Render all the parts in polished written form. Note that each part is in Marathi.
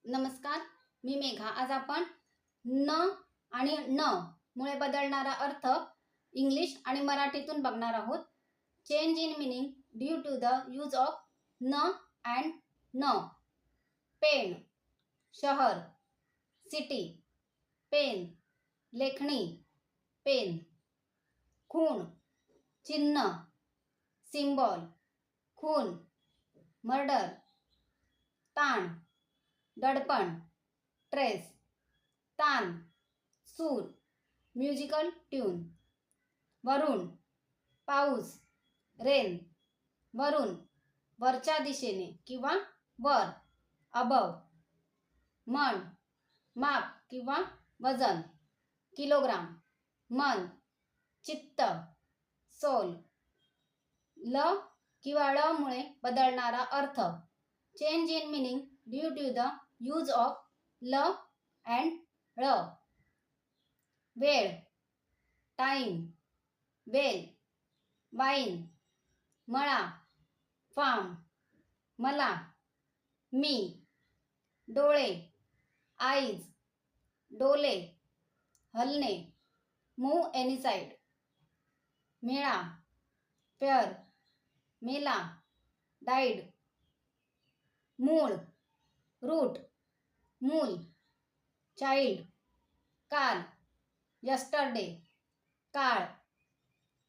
नमस्कार, मी मेघा. आज आपण न आणि न मुळे बदलणारा अर्थ इंग्लिश आणि मराठीतून बघणार आहोत. Change in meaning due to the use of न अँड न. पेन, शहर, सिटी, पेन, लेखणी, पेन. खून, चिन्ह, सिम्बॉल, खून, मर्डर. ताण, दडपण, ट्रेस. तान, सूर, म्युझिकल ट्यून. वरून, पाऊस, रेन. वरून, वरच्या दिशेने किंवा वर, अबव. मन, माप किंवा वजन, किलोग्राम. मन, चित्त, सोल. ल किंवा ळ मुळे बदलणारा अर्थ. Change in meaning due to the use of ल अँड ळ. वेळ, टाइम, वेल, वाईन. मळा, फार्म, मला, मी. डोळे, आईज, डोले, हलणे, मूव एनी साइड. मेळा, फेअर, मेला, डाईड. मूळ, रूट, मूल. चाइल्ड, काल, यस्टरडे, काळ.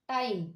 टाइम.